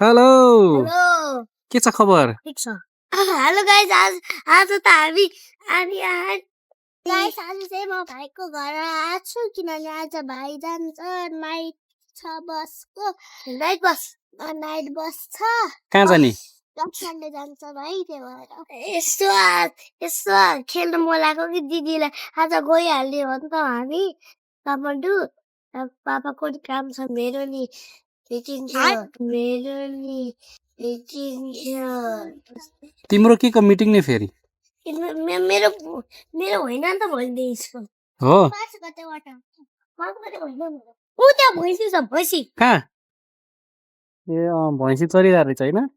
Hello hello के छ खबर? ठिक छ हेलो गाइस आज त हामी गाइस आज चाहिँ म भाइको घर आएको छु किनभने आज भाइ जान्छ नाइट बस छ कहाँ जाने? लक्ष्मणले जान्छ भाइ त्यही भएर यस्तो खेल्न बोलाएको कि दिदीलाई आज गइहाल्यो भने त हामी पापाको काम छ मेरो नि तिम्रो के को मिटिङ नि फेरि? मेरो होइन नि त भोलि स्कुल हो 5 गतेबाट 5 गते होइन मेरो उ त्यहाँ भैँसी छ भैँसी कहाँ? ए भैँसी चरिरहेको रहेछ होइन?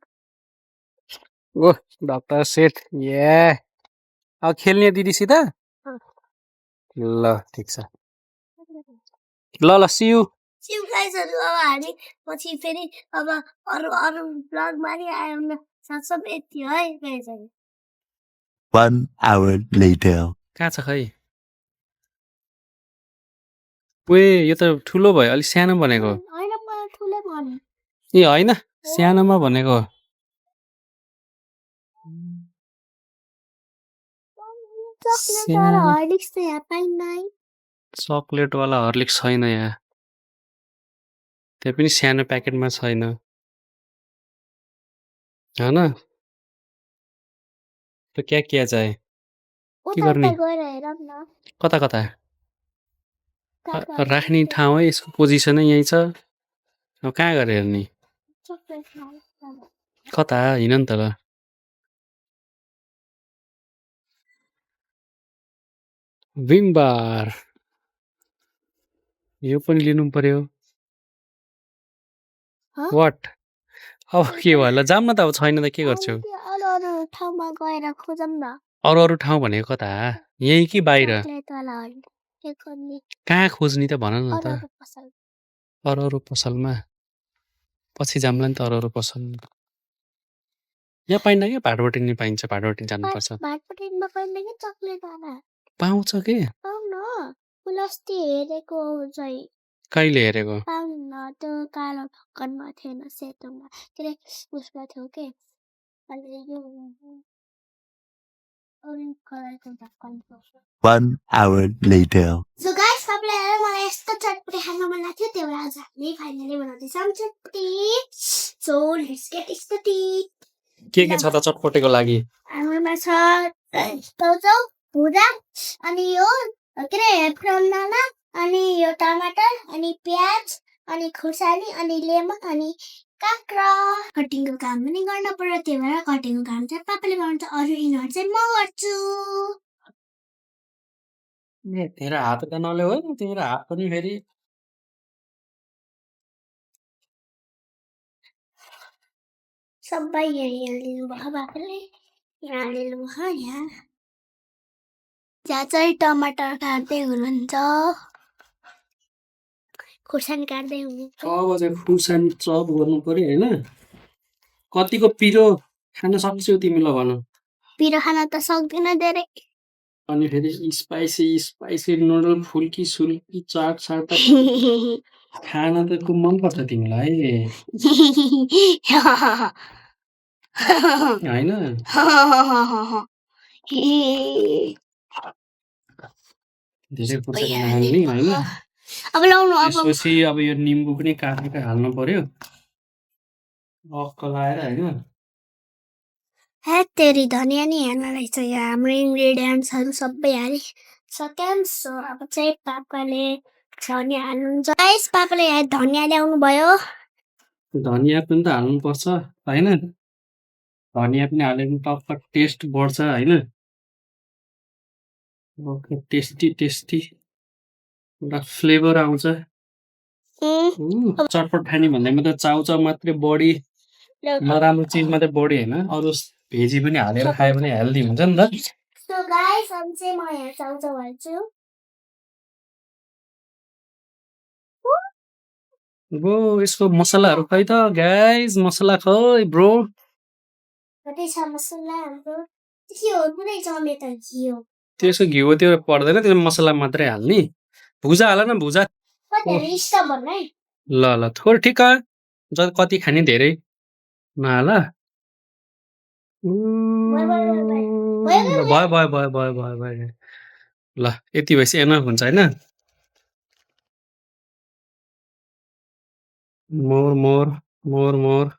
ओ डक्टर सेठ ए अब खेल्ने दिदीसित? ल ठिक छ ल सी यू सिउ गाइसहरु अब हामी पछि फेरि अब अरु ब्लगमा नि आयो भने सब यति है गाइसहरु 1 hour later. कहाँ छ खै? ओए यो त ठुलो भयो अलि सानो भनेको हैन म ठुलै भने ए होइन सानोमा भनेको चकलेट वाला हर्लिक्स त यहाँ पाइन्न चकलेट वाला हर्लिक्स छैन यहाँ त्यो पनि सानो प्याकेटमा छैन हैन तो क्या किया जाए के गर्ने गएर हेरौँ न कता कता राख्ने ठाउँ है यसको पोजिसनै यही छ अब कहाँ गएर हेर्ने कता हिँड नि त ल विम बार यो पनि लिनु पर्यो वाट अब के भयो ल जाम न त अब छैन त के गर्छौ अरु ठाउँमा गएर खोजौँ न अरु ठाउँ भनेको कता यही कि बाहिर कहाँ खोज्ने त भन न त अरु पसलमा पछि जाम्ला नि त अरु पसल यहाँ पाइन्न के भाटबटिनी पाइन्छ भाटबटिनी जानुपर्छ भाटबटिनीमा पाइन्न कि चकलेट वाला पाउँछ के पाउन पुलस्ती हेरेको चाहिँ कहिले हेरेको पाउन त्यो कालो ढक्कनमा थिएन सेतोमा के रे उसमा थियो के अनि यो orange कलरको ढक्कन थियो 1 hour later. सो गाइस सबैलाई मलाई यस्तो चटपटी खान मन लाग्थ्यो त्यही भएर आज हामी फाइनली बनाउँदैछौँ चटपटी सो लेट्स गेट स्टार्टेड के छ त चटपटेको लागि हाम्रोमा छ टाउचाउ भुजा अनि यो के रे फ्रन्नाना अनि यो टमाटर अनि प्याज अनि खुर्सानी अनि लेमन अनि काँक्रा कटिङको काम पनि गर्न पर्यो त्यही भएर कटिङको काम चाहिँ पापाले गर्छ अरू यिनीहरू चाहिँ म गर्छु ए तेरो हात त नले हो तेरो हात पनि फेरि सबै यहाँ हालिदिनु भयो बाबाले यहाँ हालिदिनु भयो यहाँ चाहिँ टमाटर काट्दै हुनुहुन्छ खुर्सानी काट्दै हुनुहुन्छ अब चाहिँ खुर्सानी चप गर्नु पर्यो हैन कतिको पिरो खान सक्छौ तिमीलाई भन पिरो खान त सक्दिन धेरै अनि फेरि स्पाइसी नुडल फुल्की सुल्की चाट साट खान त को मन पर्छ तिमीलाई हैन धेरै खुर्सानी हाल्ने हैन अब लाउनु अब त्यसपछि अब यो निम्बु पनि काटेर हाल्नु पर्यो अक्कल आएर हैन हे तेरी धनिया नि हाल्न रहेछ यहाँ हाम्रो इन्ग्रेडियन्ट्सहरू सबै हाले सक्यौँ सो अब चाहिँ पापाले धनिया हाल्नुहुन्छ गाइस पापाले यहाँ धनिया ल्याउनु भयो धनिया पनि त हाल्नुपर्छ हैन धनिया पनि हाल्यो भने टक्क टेस्ट बढ्छ हैन ओके टेस्टी एउटा फ्लेभर आउँछ चटपट खाने भन्दैमा त चाउचाउ मात्रै बढी नराम्रो चिजमा त बढी हैन अरु भेजी पनि हालेर खायो भने हेल्दी हुन्छ नि त सो गाइस अब चाहिँ म यहाँ चाउचाउ हाल्छु ब्रो यसको मसलाहरु खै त गाइस मसला खै ब्रो कतै छ मसला हाम्रो के हो पुरै जमे त घिउ त्यसको घिउ त्यो पर्दैन त्यो मसला मात्रै हाल्ने भुजा हाल न भुजा कति रिस्टा भन्नै ल थोर ठिक कति खाने धेरै नहाल भयो भयो भयो भयो भयो भयो ल यति भएपछि एनफ हुन्छ होइन मोर मोर मोर मोर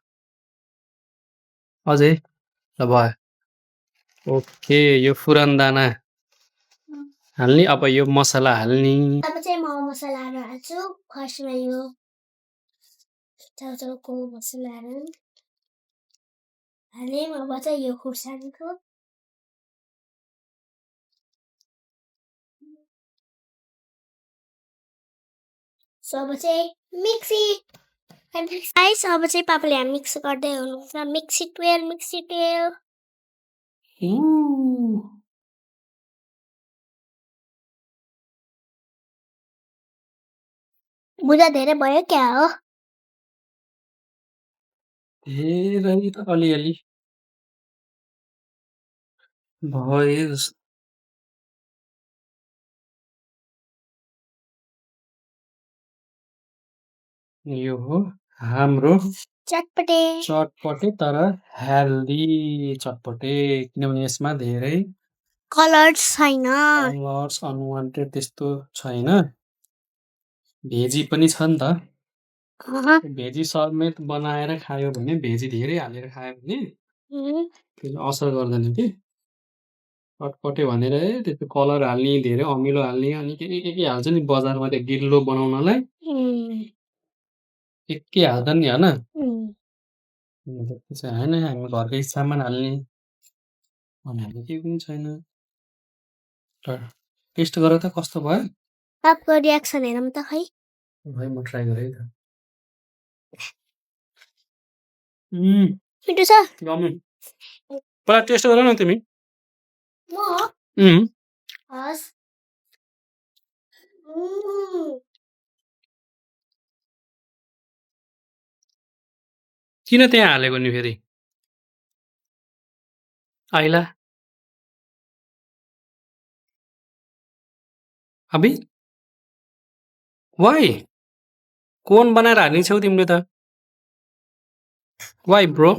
अझै ल भयो ओके यो फुरन दाना हाल्ने अब यो मसला हाल्ने अब चाहिँ म मसलाहरू हाल्छु फर्स्टमा यो चाउचाउको मसलाहरू हालेँ अब चाहिँ यो खुर्सानीको अब चाहिँ मिक्सी गाइस अब चाहिँ पापाले हामी मिक्स गर्दै हुनुहुन्छ मिक्सी ट्वेल बुझा धेरै भयो क्या हो धेरै त अलिअलि भयो जस्तो यो हो हाम्रो चटपटे तर हेल्दी चटपटे किनभने यसमा धेरै कलर्स छैन कलर्स अनवान्टेड त्यस्तो छैन भेजी पनि छ नि त भेजी समेत बनाएर खायो भने भेजी धेरै हालेर खायो भने त्यसले असर गर्दैन कि चटपटे भनेर त्यसको कलर हाल्ने धेरै अमिलो हाल्ने अनि के हाल्छ नि बजारमा त्यो गिल्लो बनाउनलाई के हाल्छन् नि होइन त्यसो होइन हामी घरकै सामान हाल्ने अनि हामी केही पनि छैन टेस्ट गर त कस्तो भयो आपको रियाक्सन हेरौँ त खै भाइ म ट्राई गरेँ त मिठो छ पहिला टेस्ट गर न तिमी म हस् किन त्यहाँ हालेको नि फेरि आइला अबि वाइ कोन बनाएर हाल्ने छौ तिमीले त वाइ ब्रो